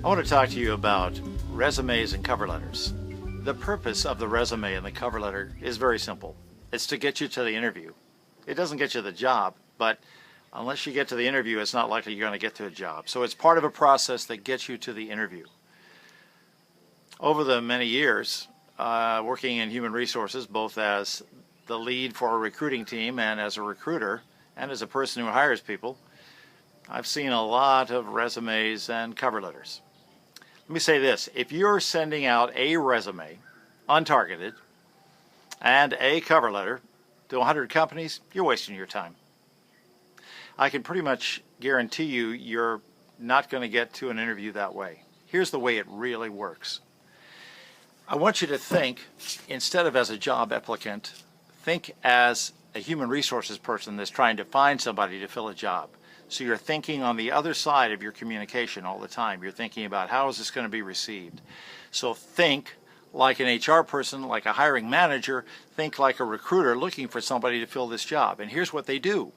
I want to talk to you about resumes and cover letters. The purpose of the resume and the cover letter is very simple. It's to get you to the interview. It doesn't get you the job, but unless you get to the interview, it's not likely you're going to get to a job. So it's part of a process that gets you to the interview. Over the many years, working in human resources, both as the lead for a recruiting team and as a recruiter and as a person who hires people, I've seen a lot of resumes and cover letters. Let me say this, if you're sending out a resume, untargeted, and a cover letter to 100 companies, you're wasting your time. I can pretty much guarantee you you're not going to get to an interview that way. Here's the way it really works. I want you to think, instead of as a job applicant, think as a human resources person that's trying to find somebody to fill a job. So you're thinking on the other side of your communication all the time. You're thinking about how is this going to be received. So think like an HR person, like a hiring manager, think like a recruiter looking for somebody to fill this job. And here's what they do.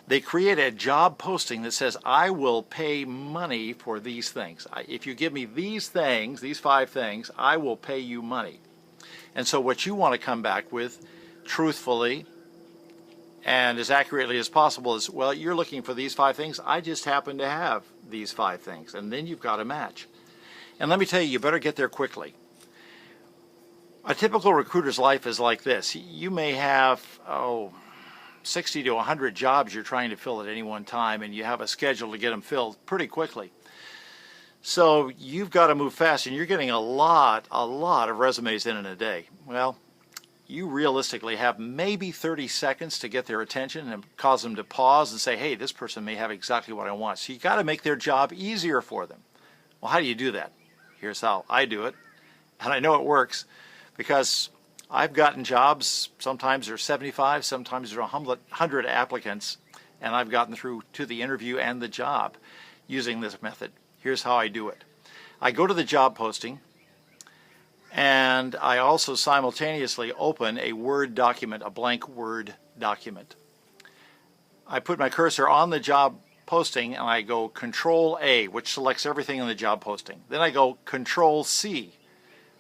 They create a job posting that says, I will pay money for these things. If you give me these things, these 5 things, I will pay you money. And so what you want to come back with, truthfully, and as accurately as possible is, well, you're looking for these 5 things. I just happen to have these 5 things. And then you've got a match. And let me tell you, you better get there quickly. A typical recruiter's life is like this. You may have, 60 to 100 jobs you're trying to fill at any one time, and you have a schedule to get them filled pretty quickly. So you've got to move fast, and you're getting a lot of resumes in a day. Well, you realistically have maybe 30 seconds to get their attention and cause them to pause and say, hey, this person may have exactly what I want. So you got to make their job easier for them. Well, how do you do that? Here's how I do it. And I know it works because I've gotten jobs, sometimes there's 75, sometimes there's 100 applicants, and I've gotten through to the interview and the job using this method. Here's how I do it. I go to the job posting, and I also simultaneously open a Word document, a blank Word document. I put my cursor on the job posting and I go Control A, which selects everything in the job posting. Then I go Control C,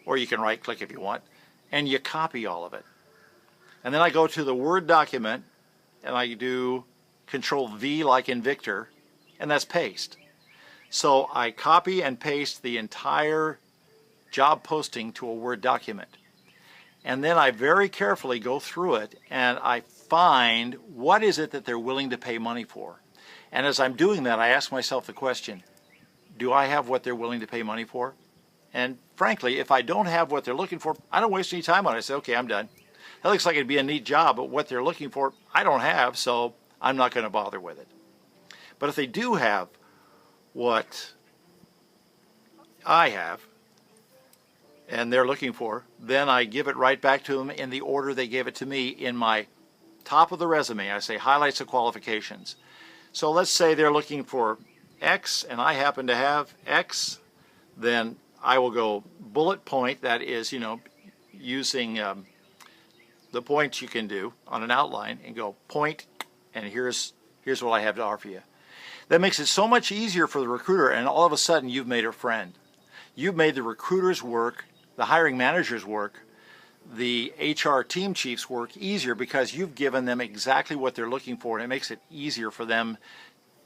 or you can right click if you want, and you copy all of it. And then I go to the Word document and I do Control V like in Victor, and that's paste. So I copy and paste the entire job posting to a Word document. And then I very carefully go through it and I find what is it that they're willing to pay money for. And as I'm doing that, I ask myself the question, do I have what they're willing to pay money for? And frankly, if I don't have what they're looking for, I don't waste any time on it. I say, okay, I'm done. That looks like it'd be a neat job, but what they're looking for, I don't have, so I'm not going to bother with it. But if they do have what I have, and they're looking for, then I give it right back to them in the order they gave it to me in my top of the resume. I say highlights of qualifications. So let's say they're looking for X and I happen to have X, then I will go bullet point, that is, using the points you can do on an outline, and go point, and here's what I have to offer you. That makes it so much easier for the recruiter, and all of a sudden you've made a friend. You've made the recruiter's work, the hiring manager's work, the HR team chief's work easier because you've given them exactly what they're looking for, and it makes it easier for them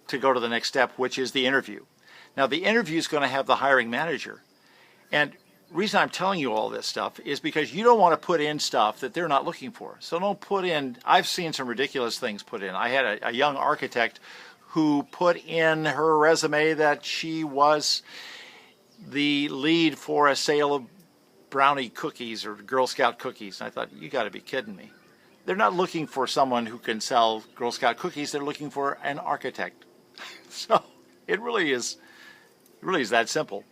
to go to the next step, which is the interview. Now, the interview is going to have the hiring manager. And the reason I'm telling you all this stuff is because you don't want to put in stuff that they're not looking for. So don't put in, I've seen some ridiculous things put in. I had a young architect who put in her resume that she was the lead for a sale of brownie cookies or Girl Scout cookies. And I thought, you got to be kidding me. They're not looking for someone who can sell Girl Scout cookies. They're looking for an architect. So it really is that simple.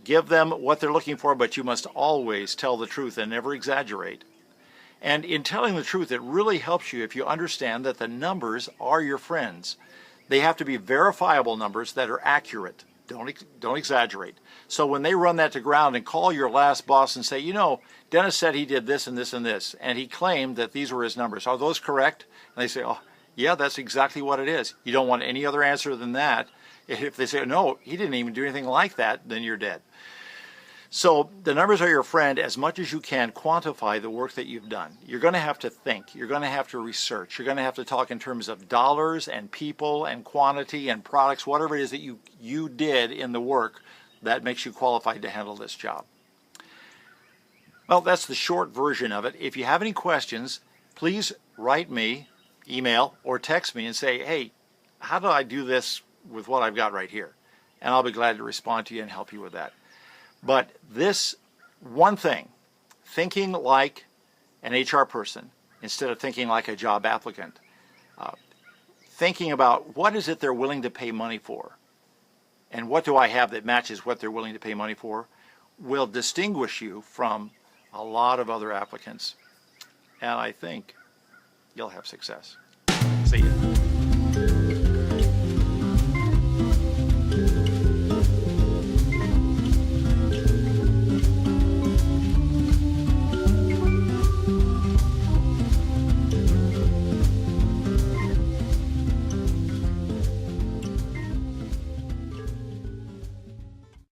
Give them what they're looking for, but you must always tell the truth and never exaggerate. And in telling the truth, it really helps you if you understand that the numbers are your friends. They have to be verifiable numbers that are accurate. Don't exaggerate. So when they run that to ground and call your last boss and say, Dennis said he did this and this and this, and he claimed that these were his numbers. Are those correct? And they say, oh, yeah, that's exactly what it is. You don't want any other answer than that. If they say, no, he didn't even do anything like that, then you're dead. So the numbers are your friend. As much as you can, quantify the work that you've done. You're going to have to think. You're going to have to research. You're going to have to talk in terms of dollars and people and quantity and products, whatever it is that you did in the work that makes you qualified to handle this job. Well, that's the short version of it. If you have any questions, please write me, email, or text me and say, hey, how do I do this with what I've got right here? And I'll be glad to respond to you and help you with that. But this one thing, thinking like an HR person instead of thinking like a job applicant, thinking about what is it they're willing to pay money for and what do I have that matches what they're willing to pay money for, will distinguish you from a lot of other applicants. And I think you'll have success. See you.